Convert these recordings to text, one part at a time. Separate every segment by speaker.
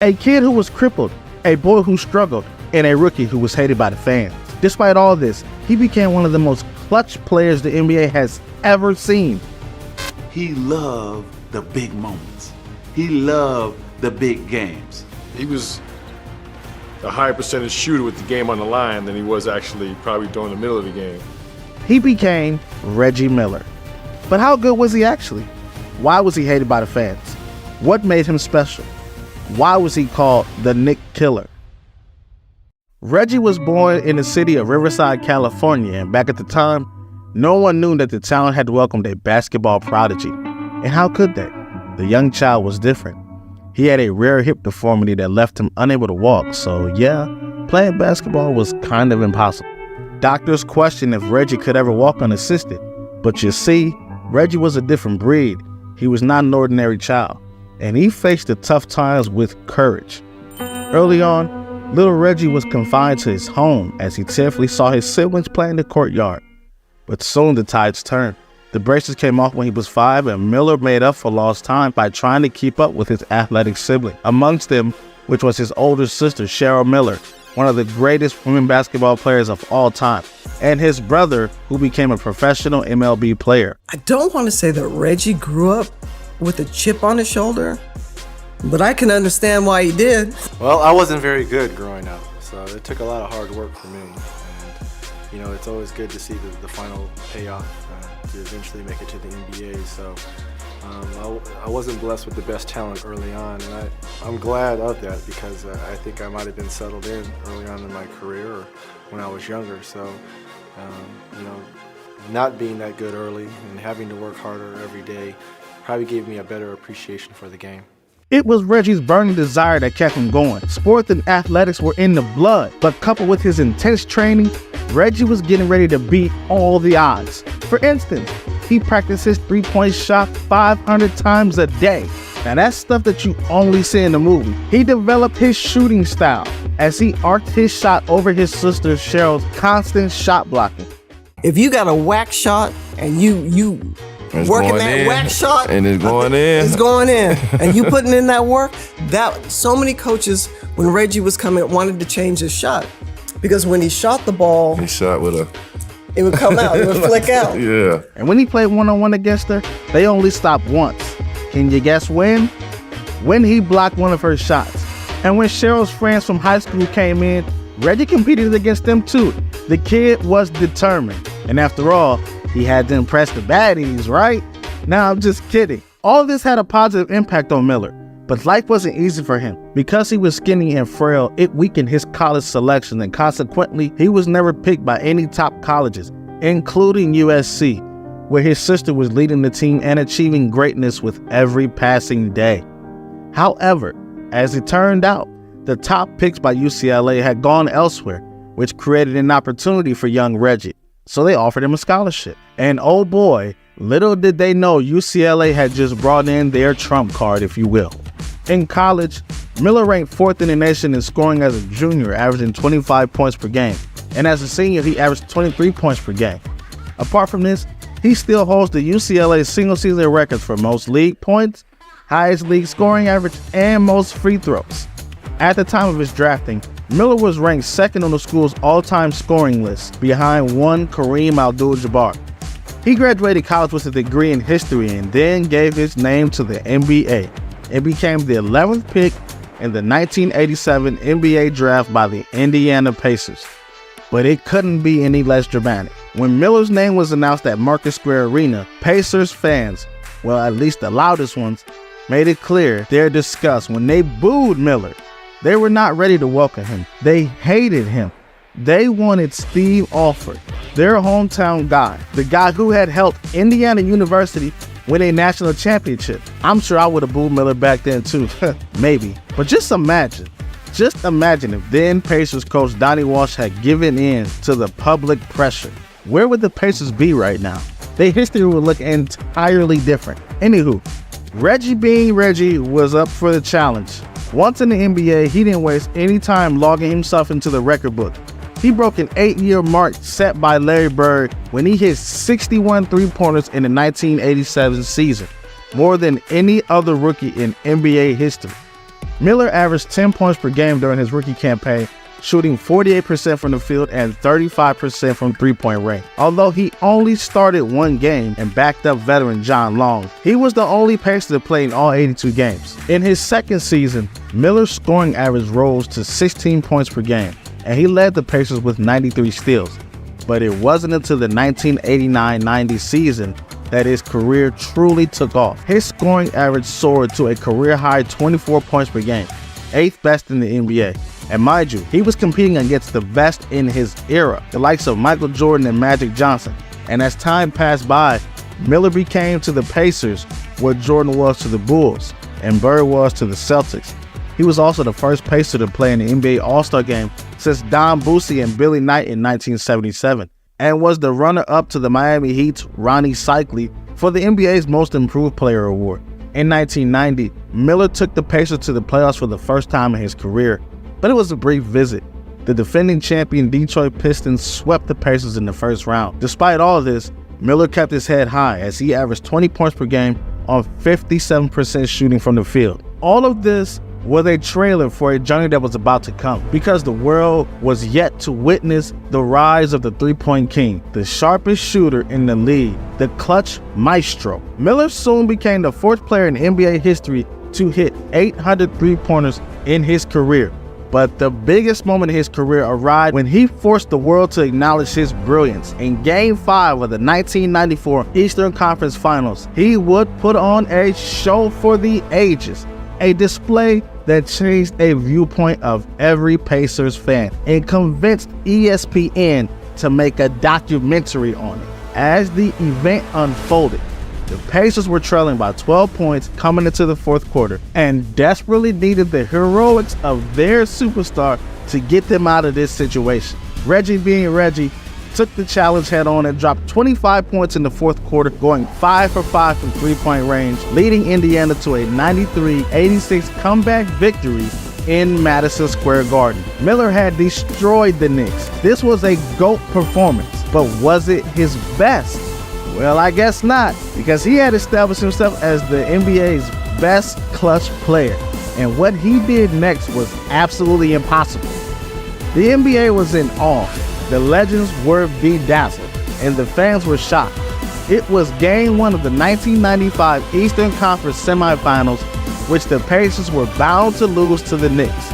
Speaker 1: A kid who was crippled, a boy who struggled, and a rookie who was hated by the fans. Despite all this, he became one of the most clutch players the NBA has ever seen.
Speaker 2: He loved the big moments. He loved the big games.
Speaker 3: He was a higher percentage shooter with the game on the line than he was actually probably during the middle of the game.
Speaker 1: He became Reggie Miller. But how good was he actually? Why was he hated by the fans? What made him special? Why was he called the Knick Killer? Reggie was born in the city of Riverside, California, and back at the time, no one knew that the town had welcomed a basketball prodigy. And how could they? The young child was different. He had a rare hip deformity that left him unable to walk, so yeah, playing basketball was kind of impossible. Doctors questioned if Reggie could ever walk unassisted, but you see, Reggie was a different breed. He was not an ordinary child, and he faced the tough times with courage. Early on, little Reggie was confined to his home as he tearfully saw his siblings play in the courtyard. But soon the tides turned. The braces came off when he was 5, and Miller made up for lost time by trying to keep up with his athletic sibling. Amongst them, which was his older sister, Cheryl Miller, one of the greatest women basketball players of all time, and his brother, who became a professional MLB player.
Speaker 4: I don't want to say that Reggie grew up with a chip on his shoulder, but I can understand why he did.
Speaker 5: Well, I wasn't very good growing up, so it took a lot of hard work for me. And, it's always good to see the final payoff to eventually make it to the NBA. So I wasn't blessed with the best talent early on, and I'm glad of that because I think I might have been settled in early on in my career or when I was younger. So, not being that good early and having to work harder every day probably gave me a better appreciation for the game.
Speaker 1: It was Reggie's burning desire that kept him going. Sports and athletics were in the blood, but coupled with his intense training, Reggie was getting ready to beat all the odds. For instance, he practiced his three-point shot 500 times a day. Now that's stuff that you only see in the movie. He developed his shooting style as he arced his shot over his sister Cheryl's constant shot blocking.
Speaker 4: If you got a whack shot and you working that whack shot,
Speaker 6: and it's going in.
Speaker 4: It's going in. And you putting in that work, that so many coaches, when Reggie was coming, wanted to change his shot. Because when he shot the ball,
Speaker 6: he shot with
Speaker 4: it would come out, it would flick out.
Speaker 6: Yeah.
Speaker 1: And when he played one-on-one against her, they only stopped once. Can you guess when? When he blocked one of her shots. And when Cheryl's friends from high school came in, Reggie competed against them too. The kid was determined. And after all, he had to impress the baddies, right? Nah, I'm just kidding. All this had a positive impact on Miller, but life wasn't easy for him. Because he was skinny and frail, it weakened his college selection, and consequently, he was never picked by any top colleges, including USC, where his sister was leading the team and achieving greatness with every passing day. However, as it turned out, the top picks by UCLA had gone elsewhere, which created an opportunity for young Reggie. So they offered him a scholarship. And oh boy, little did they know UCLA had just brought in their trump card, if you will. In college, Miller ranked 4th in the nation in scoring as a junior, averaging 25 points per game. And as a senior, he averaged 23 points per game. Apart from this, he still holds the UCLA single-season records for most league points, highest league scoring average, and most free throws. At the time of his drafting, Miller was ranked 2nd on the school's all-time scoring list, behind one Kareem Abdul-Jabbar. He graduated college with a degree in history and then gave his name to the NBA and became the 11th pick in the 1987 NBA draft by the Indiana Pacers. But it couldn't be any less dramatic. When Miller's name was announced at Market Square Arena, Pacers fans, well, at least the loudest ones, made it clear their disgust when they booed Miller. They were not ready to welcome him. They hated him. They wanted Steve Alford, their hometown guy, the guy who had helped Indiana University win a national championship. I'm sure I would have booed Miller back then too, maybe. But just imagine if then Pacers coach Donnie Walsh had given in to the public pressure. Where would the Pacers be right now? Their history would look entirely different. Anywho, Reggie being Reggie was up for the challenge. Once in the NBA, he didn't waste any time logging himself into the record book. He broke an 8-year mark set by Larry Bird when he hit 61 three-pointers in the 1987 season, more than any other rookie in NBA history. Miller averaged 10 points per game during his rookie campaign, shooting 48% from the field and 35% from three-point range. Although he only started one game and backed up veteran John Long, he was the only Pacer to play in all 82 games. In his second season, Miller's scoring average rose to 16 points per game, and he led the Pacers with 93 steals. But it wasn't until the 1989-90 season that his career truly took off. His scoring average soared to a career-high 24 points per game, 8th best in the NBA. And mind you, he was competing against the best in his era, the likes of Michael Jordan and Magic Johnson. And as time passed by, Miller became to the Pacers what Jordan was to the Bulls and Bird was to the Celtics. He was also the first Pacer to play in the NBA All-Star Game since Don Boosie and Billy Knight in 1977, and was the runner-up to the Miami Heat's Ronnie Cycli for the NBA's Most Improved Player award. In 1990, Miller took the Pacers to the playoffs for the first time in his career, but it was a brief visit. The defending champion Detroit Pistons swept the Pacers in the first round. Despite all of this, Miller kept his head high as he averaged 20 points per game on 57% shooting from the field. All of this was a trailer for a journey that was about to come, because the world was yet to witness the rise of the three-point king, the sharpest shooter in the league, the clutch maestro. Miller soon became the fourth player in NBA history to hit 800 three-pointers in his career. But the biggest moment in his career arrived when he forced the world to acknowledge his brilliance. In Game 5 of the 1994 Eastern Conference Finals, he would put on a show for the ages, a display that changed a viewpoint of every Pacers fan and convinced ESPN to make a documentary on it. As the event unfolded, the Pacers were trailing by 12 points coming into the fourth quarter and desperately needed the heroics of their superstar to get them out of this situation. Reggie, being Reggie, took the challenge head on and dropped 25 points in the fourth quarter, going 5 for 5 from three-point range, leading Indiana to a 93-86 comeback victory in Madison Square Garden. Miller had destroyed the Knicks. This was a GOAT performance, but was it his best? Well, I guess not, because he had established himself as the NBA's best clutch player, and what he did next was absolutely impossible. The NBA was in awe, the legends were bedazzled, and the fans were shocked. It was Game 1 of the 1995 Eastern Conference semifinals, which the Pacers were bound to lose to the Knicks.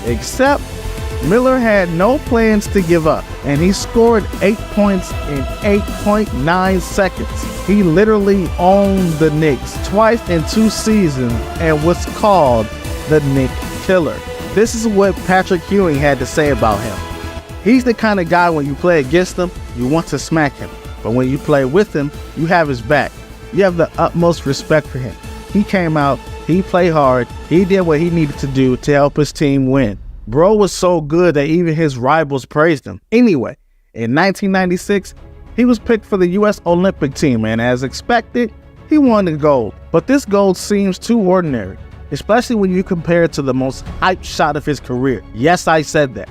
Speaker 1: Except Miller had no plans to give up, and he scored 8 points in 8.9 seconds. He literally owned the Knicks twice in 2 seasons and was called the Knick Killer. This is what Patrick Ewing had to say about him. He's the kind of guy when you play against him, you want to smack him. But when you play with him, you have his back. You have the utmost respect for him. He came out, he played hard, he did what he needed to do to help his team win. Bro was so good that even his rivals praised him. Anyway, in 1996, he was picked for the U.S. Olympic team, and as expected, he won the gold. But this gold seems too ordinary, especially when you compare it to the most hyped shot of his career. Yes, I said that.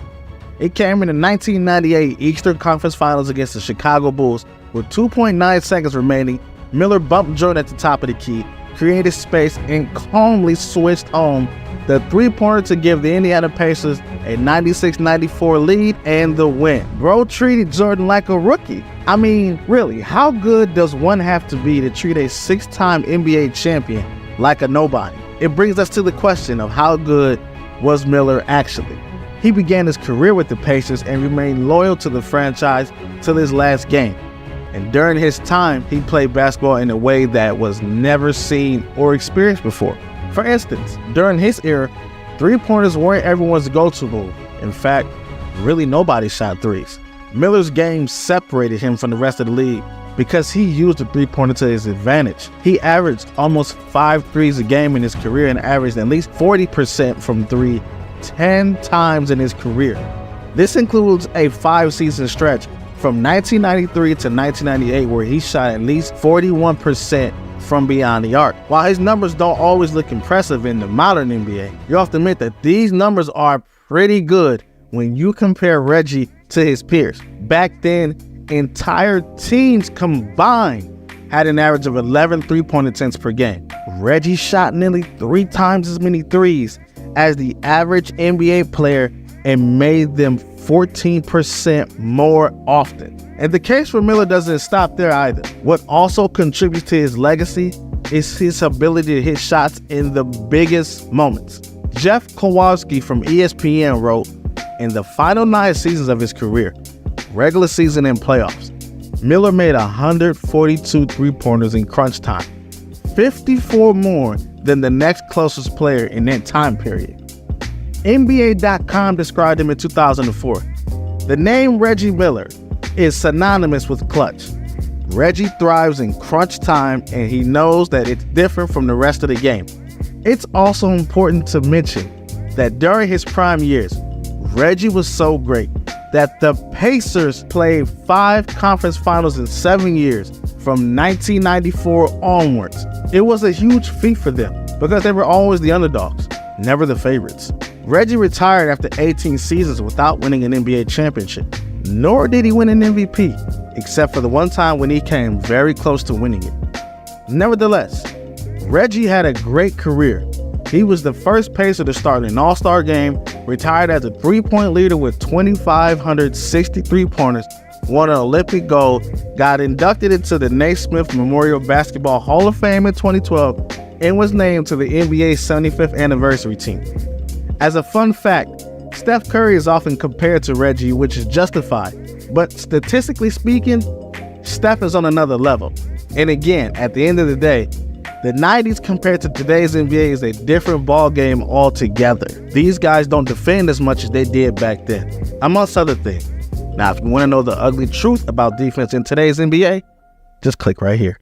Speaker 1: It came in the 1998 Eastern Conference Finals against the Chicago Bulls. With 2.9 seconds remaining, Miller bumped Jordan at the top of the key, created space, and calmly switched home the three-pointer to give the Indiana Pacers a 96-94 lead and the win. Bro treated Jordan like a rookie. I mean, really, how good does one have to be to treat a 6-time NBA champion like a nobody? It brings us to the question of how good was Miller actually? He began his career with the Pacers and remained loyal to the franchise till his last game. And during his time, he played basketball in a way that was never seen or experienced before. For instance, during his era, three-pointers weren't everyone's go-to move. In fact, really nobody shot threes. Miller's game separated him from the rest of the league because he used the three-pointer to his advantage. He averaged almost 5 threes a game in his career and averaged at least 40% from three 10 times in his career. This includes a 5-season stretch from 1993 to 1998 where he shot at least 41% from beyond the arc. While his numbers don't always look impressive in the modern NBA, you have to admit that these numbers are pretty good when you compare Reggie to his peers. Back then, entire teams combined had an average of 11 three-point attempts per game. Reggie shot nearly 3 times as many threes as the average NBA player and made them 14% more often. And the case for Miller doesn't stop there either. What also contributes to his legacy is his ability to hit shots in the biggest moments. Jeff Kowalski from ESPN wrote, in the final 9 seasons of his career, regular season and playoffs, Miller made 142 three-pointers in crunch time, 54 more than the next closest player in that time period. NBA.com described him in 2004. The name Reggie Miller is synonymous with clutch. Reggie thrives in crunch time, and he knows that it's different from the rest of the game. It's also important to mention that during his prime years, Reggie was so great that the Pacers played 5 conference finals in 7 years from 1994 onwards. It was a huge feat for them because they were always the underdogs, never the favorites. Reggie retired after 18 seasons without winning an NBA championship, nor did he win an MVP, except for the one time when he came very close to winning it. Nevertheless, Reggie had a great career. He was the first Pacer to start an All-Star game, retired as a three-point leader with 2,560 three-pointers, won an Olympic gold, got inducted into the Naismith Memorial Basketball Hall of Fame in 2012, and was named to the NBA's 75th anniversary team. As a fun fact, Steph Curry is often compared to Reggie, which is justified, but statistically speaking, Steph is on another level. And again, at the end of the day, the 90s compared to today's NBA is a different ball game altogether. These guys don't defend as much as they did back then, amongst other things. Now, if you want to know the ugly truth about defense in today's NBA, just click right here.